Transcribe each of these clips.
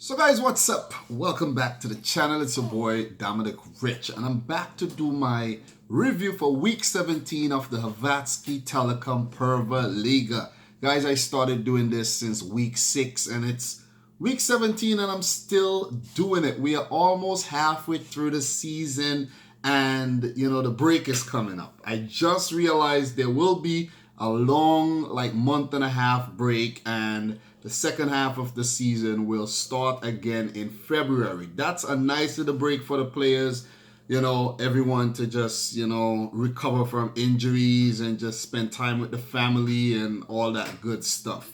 So guys, what's up? Welcome back to the channel. It's your boy Dominic Rich, and I'm back to do my review for week 17 of the Vjecni Telecom Perva Liga. Guys, I started doing this since week 6 and it's week 17 and I'm still doing it. We are almost halfway through the season and the break is coming up. I just realized there will be a long month and a half break, and the second half of the season will start again in February. That's a nice little break for the players, everyone to just, recover from injuries and just spend time with the family and all that good stuff,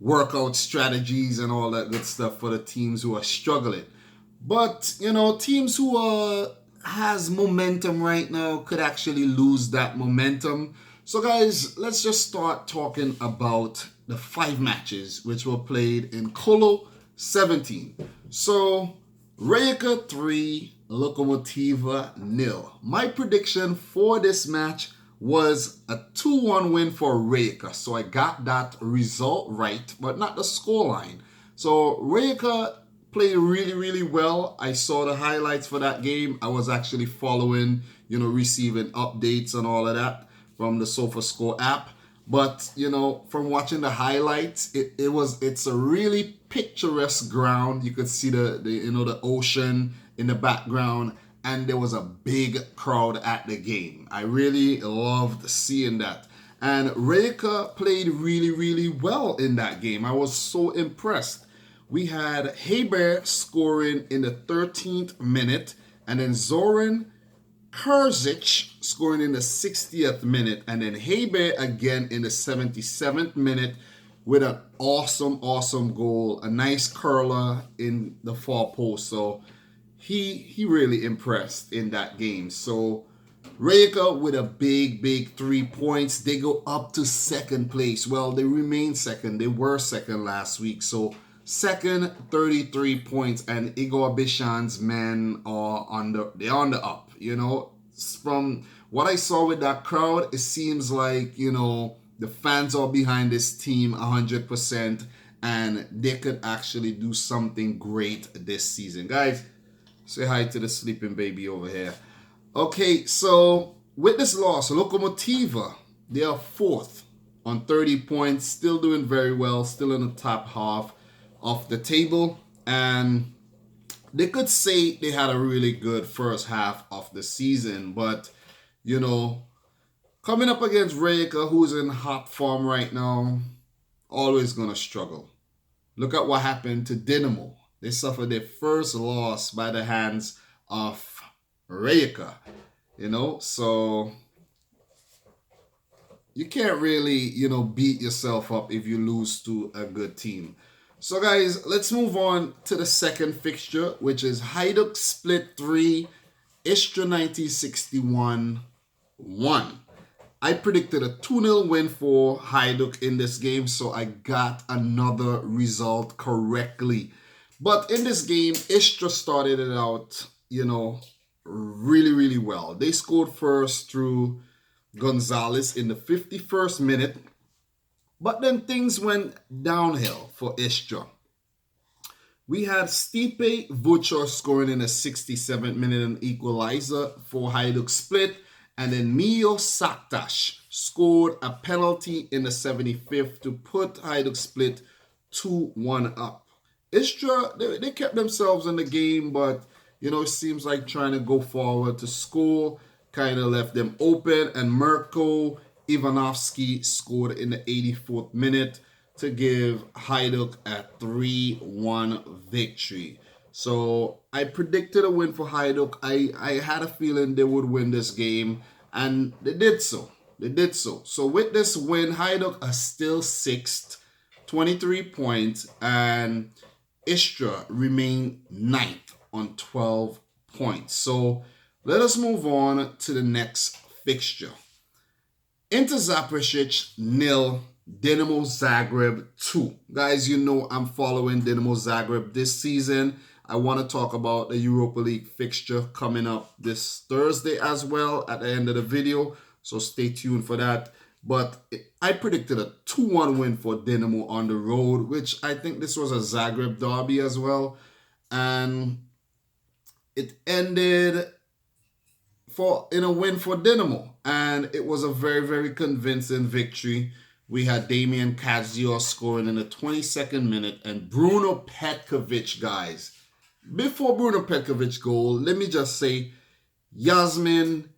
workout strategies and all that good stuff for the teams who are struggling. But, teams who has momentum right now could actually lose that momentum. So guys, let's just start talking about the 5 matches which were played in Kolo 17. So Rijeka 3, Lokomotiva 0. My prediction for this match was a 2-1 win for Rijeka. So I got that result right, but not the scoreline. So Rijeka played really well. I saw the highlights for that game. I was actually following, receiving updates and all of that from the SofaScore app. But from watching the highlights, it's a really picturesque ground. You could see the ocean in the background, and there was a big crowd at the game. I really loved seeing that. And Rijeka played really well in that game. I was so impressed. We had Hajduk scoring in the 13th minute, and then Zoran Zaprešić scoring in the 60th minute, and then Hajduk again in the 77th minute with an awesome goal, a nice curler in the far post. So he really impressed in that game. So Rijeka with a big 3 points. They go up to second place. Well, they remain second. They were second last week. So second, 33 points, and Igor Bishan's men are on the up. From what I saw with that crowd, it seems like, the fans are behind this team 100%, and they could actually do something great this season. Guys, say hi to the sleeping baby over here. Okay, so with this loss, Lokomotiva, they are 4th on 30 points, still doing very well, still in the top half of the table, and they could say they had a really good first half of the season, but, coming up against Rijeka, who's in hot form right now, always going to struggle. Look at what happened to Dinamo. They suffered their first loss by the hands of Rijeka, so you can't really, beat yourself up if you lose to a good team. So guys, let's move on to the second fixture, which is Hajduk Split 3, Istra 1961 1. I predicted a 2-0 win for Hajduk in this game, so I got another result correctly. But in this game, Istra started it out, really well. They scored first through Gonzalez in the 51st minute. But then things went downhill for Istra. We had Stipe Vučor scoring in the 67th minute, an equalizer for Hajduk Split. And then Mio Saktash scored a penalty in the 75th to put Hajduk Split 2-1 up. Istra, they kept themselves in the game, but, it seems like trying to go forward to score kind of left them open. And Mirko Ivanovsky scored in the 84th minute to give Hajduk a 3-1 victory. So I predicted a win for Hajduk. I had a feeling they would win this game, and they did so. So with this win, Hajduk are still 6th, 23 points, and Istra remain 9th on 12 points. So let us move on to the next fixture. Inter Zaprešić 0, Dinamo Zagreb 2. Guys, I'm following Dinamo Zagreb this season. I want to talk about the Europa League fixture coming up this Thursday as well at the end of the video. So stay tuned for that. But I predicted a 2-1 win for Dinamo on the road, which I think this was a Zagreb derby as well. And it ended in a win for Dinamo. And it was a very, very convincing victory. We had Damian Kadzio scoring in the 22nd minute and Bruno Petkovic, guys. Before Bruno Petkovic goal, let me just say Yasmin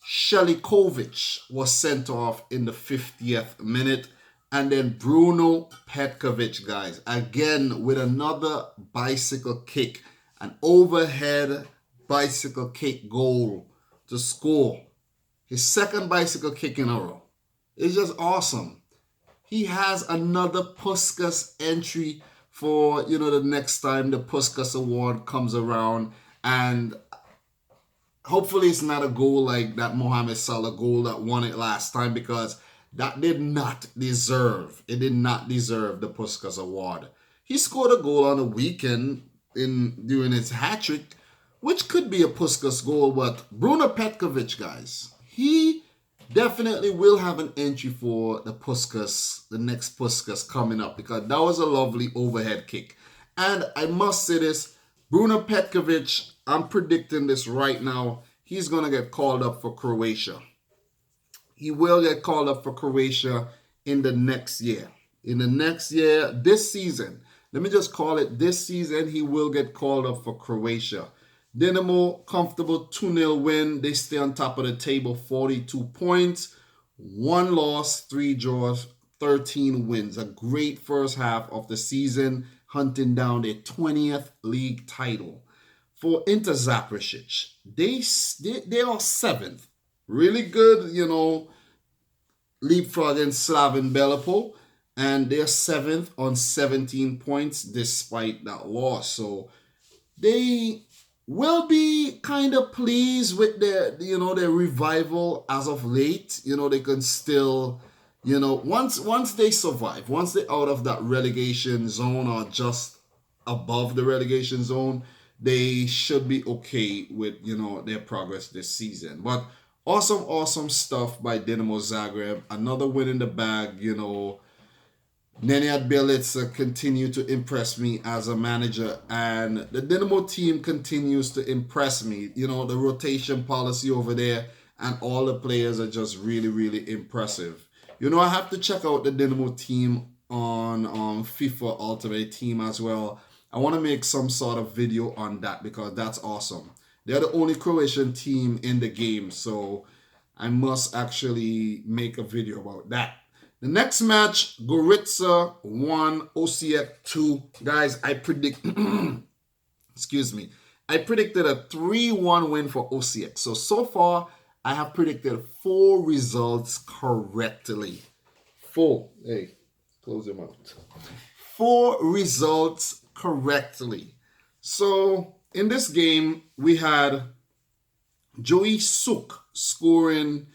Shelikovic was sent off in the 50th minute. And then Bruno Petkovic, guys, again with another bicycle kick, an overhead bicycle kick goal to score. His second bicycle kick in a row. It's just awesome. He has another Puskas entry for, the next time the Puskas Award comes around. And hopefully it's not a goal like that Mohamed Salah goal that won it last time, because that did not deserve the Puskas Award. He scored a goal on the weekend during his hat-trick, which could be a Puskas goal, but Bruno Petkovic, guys, he definitely will have an entry for the Puskas, the next Puskas coming up, because that was a lovely overhead kick. And I must say this, Bruno Petkovic, I'm predicting this right now, he's going to get called up for Croatia. He will get called up for Croatia in the next year. This season, let me just call it this season, he will get called up for Croatia. Dinamo, comfortable 2-0 win. They stay on top of the table, 42 points. 1 loss, 3 draws, 13 wins. A great first half of the season, hunting down their 20th league title. For Inter Zaprešić, they are 7th. Really good, leapfrogging Slaven Belupo. And they're 7th on 17 points despite that loss. So they will be kind of pleased with their revival as of late. They can still, once they survive, once they're out of that relegation zone or just above the relegation zone, they should be okay with, their progress this season. But awesome stuff by Dinamo Zagreb. Another win in the bag, Nenad Bjelica continue to impress me as a manager, and the Dinamo team continues to impress me. The rotation policy over there and all the players are just really, really impressive. I have to check out the Dinamo team on FIFA Ultimate Team as well. I want to make some sort of video on that because that's awesome. They're the only Croatian team in the game, so I must actually make a video about that. The next match, Gorica 1, Osijek 2. Guys, I predict, I predicted a 3-1 win for Osijek. So far, I have predicted 4 results correctly. 4. Hey, close your mouth. 4 results correctly. So, in this game, we had Joey Suk scoring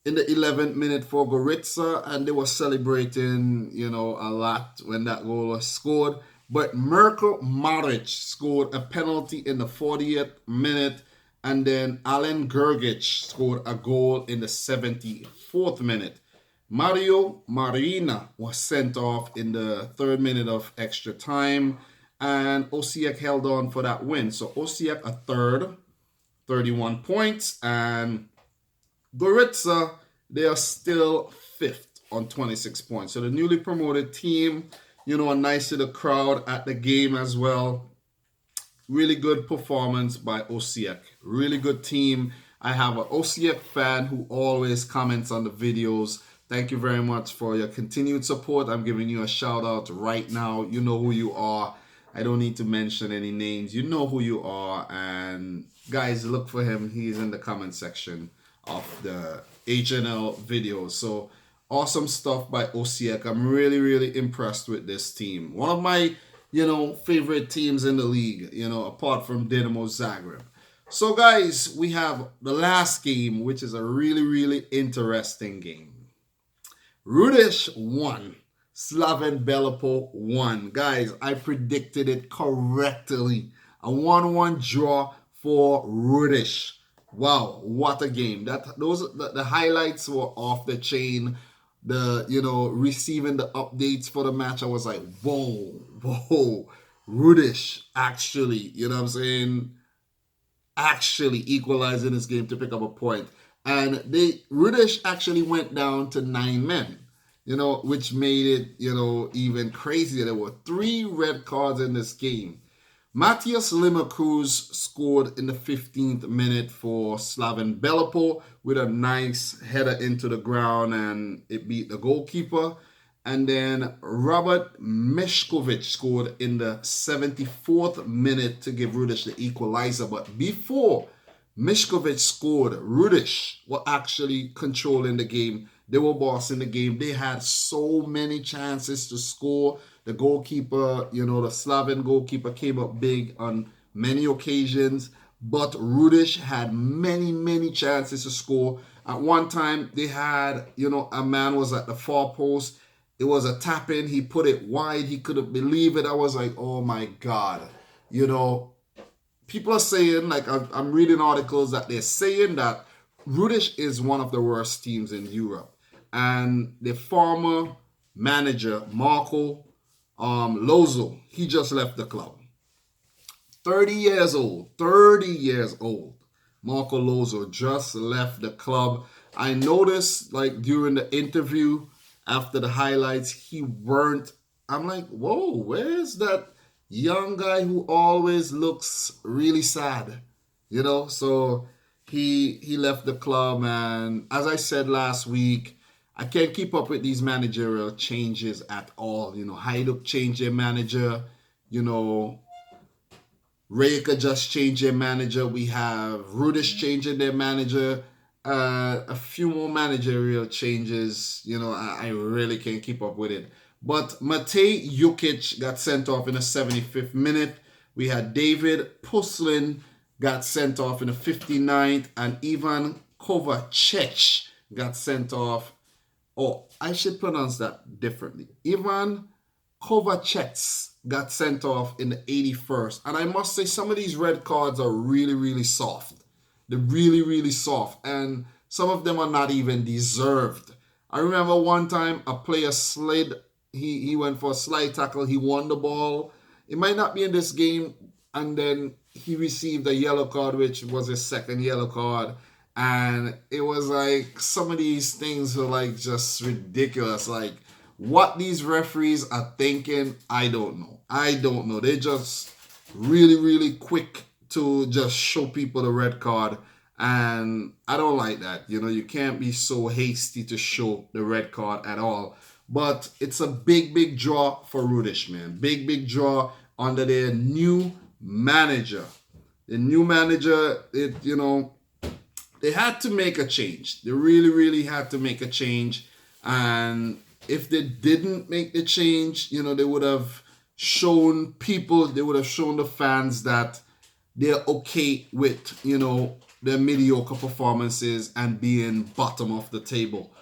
in the 11th minute for Gorica, and they were celebrating, a lot when that goal was scored. But Mirko Maric scored a penalty in the 40th minute, and then Alen Grgic scored a goal in the 74th minute. Mario Marina was sent off in the 3rd minute of extra time, and Osijek held on for that win. So Osijek a 3rd, 31 points, and Gorica, they are still 5th on 26 points. So the newly promoted team, a nice little crowd at the game as well. Really good performance by Osijek. Really good team. I have an Osijek fan who always comments on the videos. Thank you very much for your continued support. I'm giving you a shout out right now. You know who you are. I don't need to mention any names. You know who you are. And guys, look for him. He's in the comment section of the HNL videos. So awesome stuff by Osijek. I'm really, really impressed with this team. One of my, favorite teams in the league, apart from Dinamo Zagreb. So guys, we have the last game, which is a really, really interesting game. Rudeš 1, Slaven Belupo 1. Guys, I predicted it correctly. A 1-1 draw for Rudeš. Wow, what a game. The highlights were off the chain. receiving the updates for the match, I was like, whoa, Rudeš actually, you know what I'm saying, actually equalizing this game to pick up a point. And Rudeš actually went down to 9 men, which made it, even crazier. There were 3 red cards in this game. Matthias Limmerkruz scored in the 15th minute for Slaven Belupo with a nice header into the ground, and it beat the goalkeeper. And then Robert Mešković scored in the 74th minute to give Rudeš the equalizer. But before Mešković scored, Rudeš were actually controlling the game. They were bossing the game. They had so many chances to score. The goalkeeper, the Slaven goalkeeper came up big on many occasions. But Rudeš had many, many chances to score. At one time, they had, a man was at the far post. It was a tap in. He put it wide. He couldn't believe it. I was like, oh my God. People are saying, like, I'm reading articles that they're saying that Rudeš is one of the worst teams in Europe. And the former manager, Marco Lozo, he just left the club. 30 years old. Marco Lozo just left the club. I noticed, like, during the interview, after the highlights, I'm like, whoa, where's that young guy who always looks really sad? So he left the club, and as I said last week, I can't keep up with these managerial changes at all. Hajduk changed their manager, Rijeka just changed their manager. We have Rudeš changing their manager. A few more managerial changes. I really can't keep up with it. But Matej Jukic got sent off in the 75th minute. We had David Puslin got sent off in the 59th. And Ivan Kovacic got sent off. Oh, I should pronounce that differently. Ivan Kovacic got sent off in the 81st. And I must say, some of these red cards are really, really soft. They're really, really soft. And some of them are not even deserved. I remember one time a player slid. He went for a slide tackle. He won the ball. It might not be in this game. And then he received a yellow card, which was his second yellow card. And it was like some of these things were like just ridiculous. Like what these referees are thinking, I don't know. They're just really, really quick to just show people the red card. And I don't like that. You can't be so hasty to show the red card at all. But it's a big, big draw for Rudeš, man. Big, big draw under their new manager. The new manager, they had to make a change. They really, really had to make a change. And if they didn't make the change, they would have shown the fans that they're okay with, their mediocre performances and being bottom of the table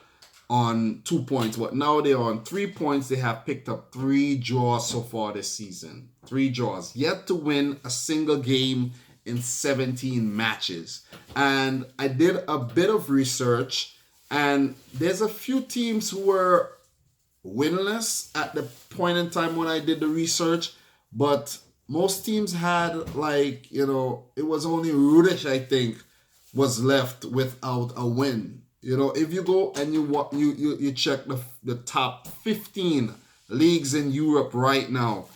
on 2 points. But now they're on 3 points. They have picked up 3 draws so far this season. 3 draws. Yet to win a single game in 17 matches. And I did a bit of research, and there's a few teams who were winless at the point in time when I did the research, but most teams had it was only Rudeš, I think, was left without a win. If you go and you check the top 15 leagues in Europe right now,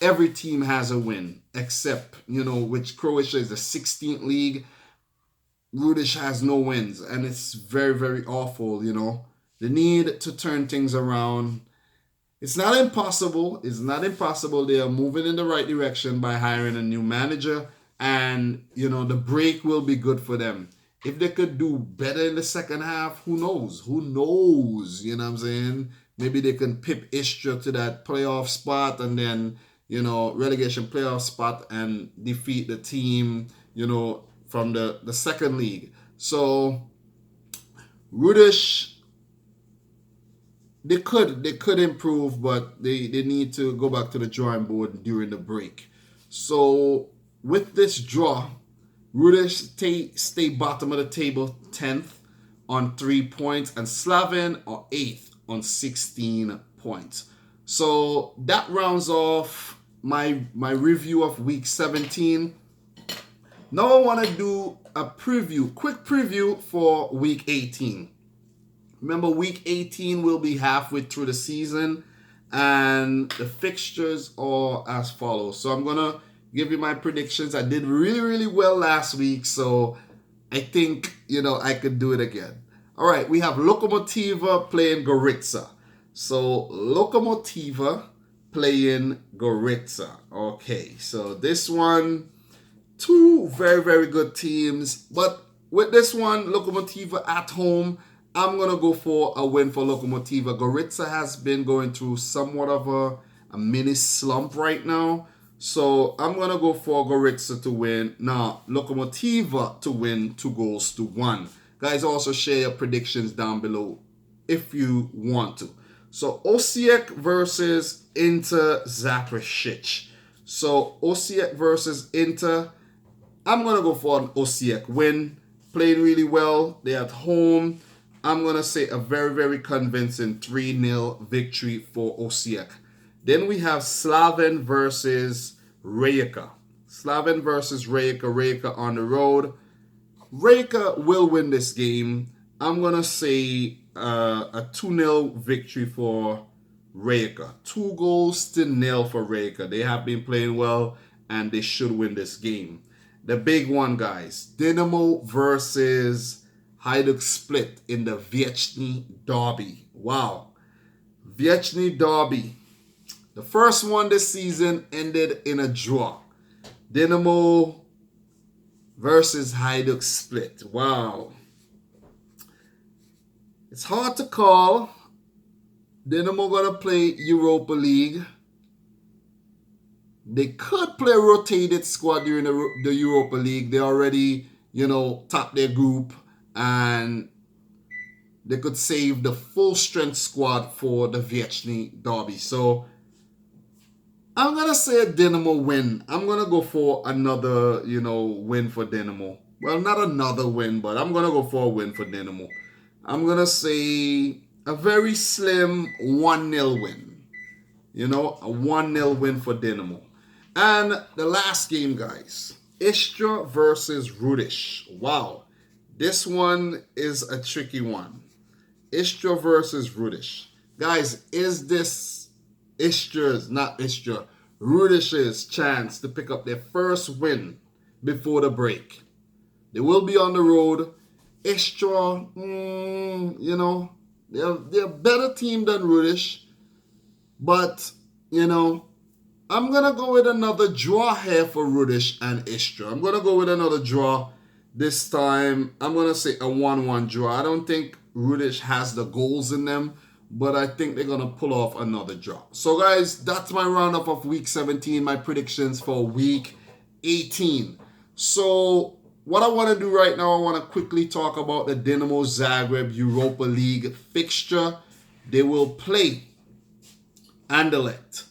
every team has a win except, which Croatia is the 16th league. Rudeš has no wins, and it's very, very awful, The need to turn things around. It's not impossible. They are moving in the right direction by hiring a new manager, and, the break will be good for them. If they could do better in the second half, who knows? You know what I'm saying? Maybe they can pip Istra to that playoff spot and then, relegation playoff spot and defeat the team, from the second league. So, Rudeš, they could improve, but they need to go back to the drawing board during the break. So, with this draw, Rudeš stay bottom of the table, 10th on 3 points, and Slaven are 8th on 16 points. So that rounds off my review of week 17. Now I want to do a quick preview for week 18. Remember, week 18 will be halfway through the season, and the fixtures are as follows. So I'm going to give you my predictions. I did really, really well last week, so I think, I could do it again. All right, we have Lokomotiva playing Gorica. So Lokomotiva playing Gorica. Okay, so this one, two very, very good teams. But with this one, Lokomotiva at home, I'm going to go for a win for Lokomotiva. Gorica has been going through somewhat of a mini slump right now. So I'm going to go for Gorica to win. Now, Lokomotiva to win 2-1. Guys, also share your predictions down below if you want to. So Osijek versus Inter Zaprešić. So Osijek versus Inter. I'm going to go for an Osijek win. Playing really well. They're at home. I'm going to say a very, very convincing 3-0 victory for Osijek. Then we have Slaven versus Rijeka. Slaven versus Rijeka. Rijeka on the road. Rijeka will win this game. I'm going to say a 2-0 victory for Rijeka. 2-0 for Rijeka. They have been playing well and they should win this game. The big one, guys. Dinamo versus Hajduk split in the Vjecni Derby. Wow. Vjecni Derby. The first one this season ended in a draw. Dinamo versus Hajduk split. Wow. It's hard to call. Dinamo gonna play Europa League. They could play a rotated squad during the Europa League. They already, topped their group, and they could save the full strength squad for the Vjecni Derby. So I'm going to say a Dinamo win. I'm going to go for another, win for Dinamo. Well, not another win, but I'm going to go for a win for Dinamo. I'm going to say a very slim 1-0 win. A 1-0 win for Dinamo. And the last game, guys. Istra versus Rudeš. Wow. This one is a tricky one. Istra versus Rudeš. Guys, is this Rudeš's chance to pick up their first win before the break? They will be on the road. Istra, they're a better team than Rudeš. But, I'm going to go with another draw here for Rudeš and Istra. I'm going to go with another draw. This time, I'm going to say a 1-1 draw. I don't think Rudeš has the goals in them, but I think they're going to pull off another draw. So, guys, that's my roundup of Week 17, my predictions for Week 18. So, what I want to do right now, I want to quickly talk about the Dinamo Zagreb Europa League fixture. They will play Anderlecht.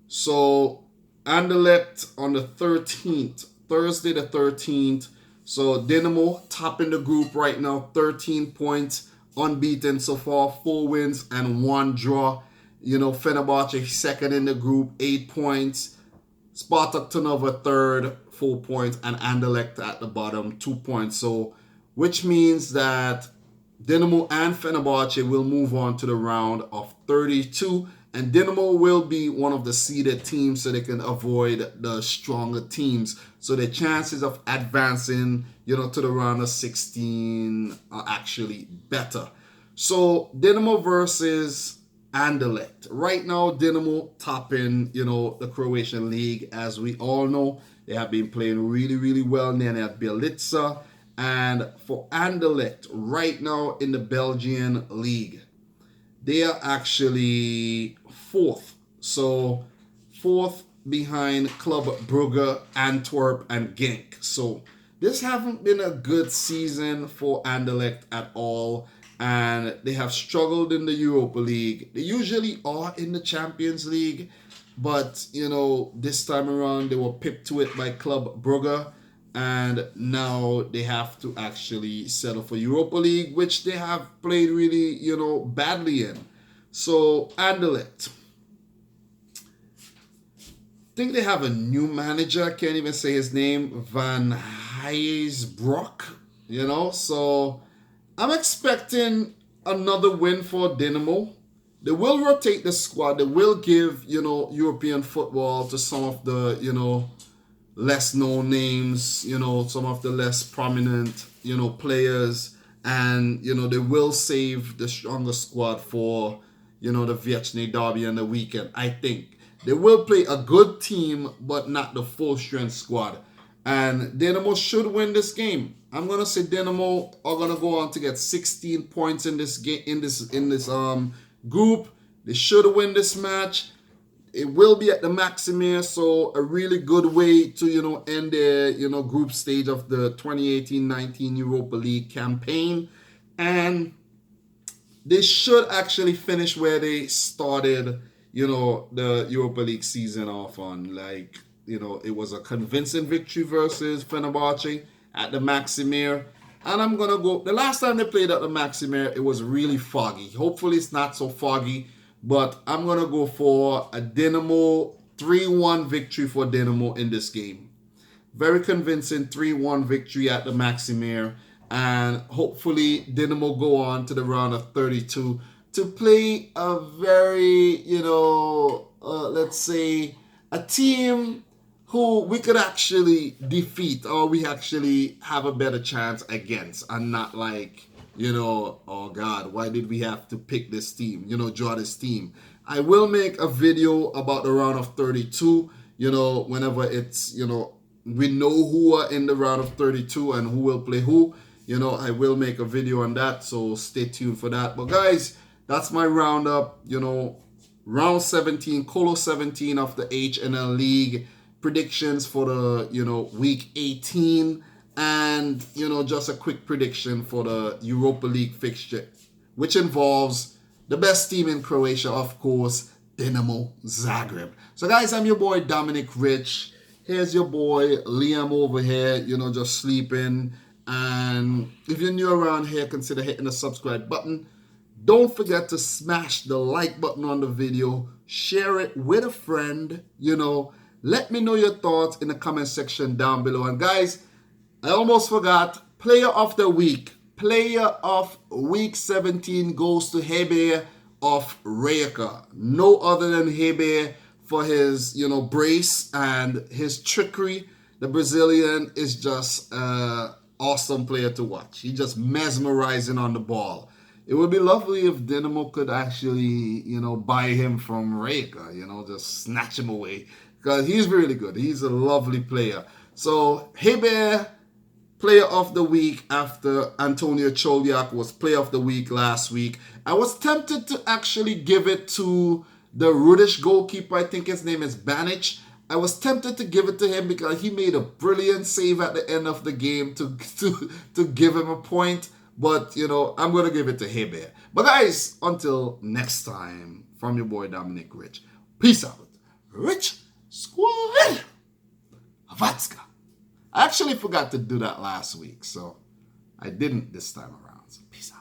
So, Anderlecht on the 13th, Thursday the 13th. So, Dinamo topping the group right now, 13 points, unbeaten so far, 4 wins and 1 draw. Fenerbahce second in the group, 8 points. Spartak Trnava third, 4 points, and Anderlecht at the bottom, 2 points. So, which means that Dinamo and Fenerbahce will move on to the round of 32. And Dinamo will be one of the seeded teams so they can avoid the stronger teams. So the chances of advancing, to the round of 16 are actually better. So Dinamo versus Anderlecht. Right now, Dinamo topping, the Croatian league. As we all know, they have been playing really, really well. And then they have Bjelica. And for Anderlecht, right now in the Belgian league, they are actually 4th. So 4th behind Club Brugge, Antwerp, and Genk. So this haven't been a good season for Anderlecht at all. And they have struggled in the Europa League. They usually are in the Champions League. But, this time around they were pipped to it by Club Brugge. And now they have to actually settle for Europa League, which they have played really, badly in. So, Anderlecht. I think they have a new manager. I can't even say his name. Van Heijsbroek. So I'm expecting another win for Dinamo. They will rotate the squad. They will give, European football to some of the, less known names, some of the less prominent, players. And, they will save the stronger squad for, the Vjecni Derby on the weekend, I think. They will play a good team, but not the full strength squad. And Dinamo should win this game. I'm gonna say Dinamo are gonna go on to get 16 points in this game, in this group. They should win this match. It will be at the Maximir, so a really good way to end their group stage of the 2018-19 Europa League campaign. And they should actually finish where they started the Europa League season off on. It was a convincing victory versus Fenerbahce at the Maximir. And I'm going to go, the last time they played at the Maximir, it was really foggy. Hopefully it's not so foggy, but I'm going to go for a Dinamo 3-1 victory for Dinamo in this game. Very convincing 3-1 victory at the Maximir. And hopefully Dinamo go on to the round of 32 to play a very, let's say, a team who we could actually defeat or we actually have a better chance against, and not like, oh God, why did we have to pick this team, draw this team. I will make a video about the round of 32, whenever it's, we know who are in the round of 32 and who will play who. I will make a video on that, so stay tuned for that. But guys, that's my roundup, round 17, Kolo 17 of the HNL League. Predictions for the, week 18. And, just a quick prediction for the Europa League fixture, which involves the best team in Croatia, of course, Dinamo Zagreb. So guys, I'm your boy, Dominic Rich. Here's your boy, Liam over here, just sleeping. And if you're new around here, consider hitting the subscribe button. Don't forget to smash the like button on the video. Share it with a friend, Let me know your thoughts in the comment section down below. And guys, I almost forgot, player of the week. Player of week 17 goes to Hebe of Rijeka. No other than Hebe for his, brace and his trickery. The Brazilian is just awesome player to watch. He's just mesmerizing on the ball. It would be lovely if Dinamo could actually, buy him from Rijeka, just snatch him away. Because he's really good. He's a lovely player. So, Hebe, player of the week after Antonio Choliak was player of the week last week. I was tempted to actually give it to the Rudeš goalkeeper. I think his name is Banic. I was tempted to give it to him because he made a brilliant save at the end of the game to give him a point. But, I'm going to give it to Hebe. But guys, until next time, from your boy Dominic Rich. Peace out. Rich Squad. Vatska. I actually forgot to do that last week, so I didn't this time around. So peace out.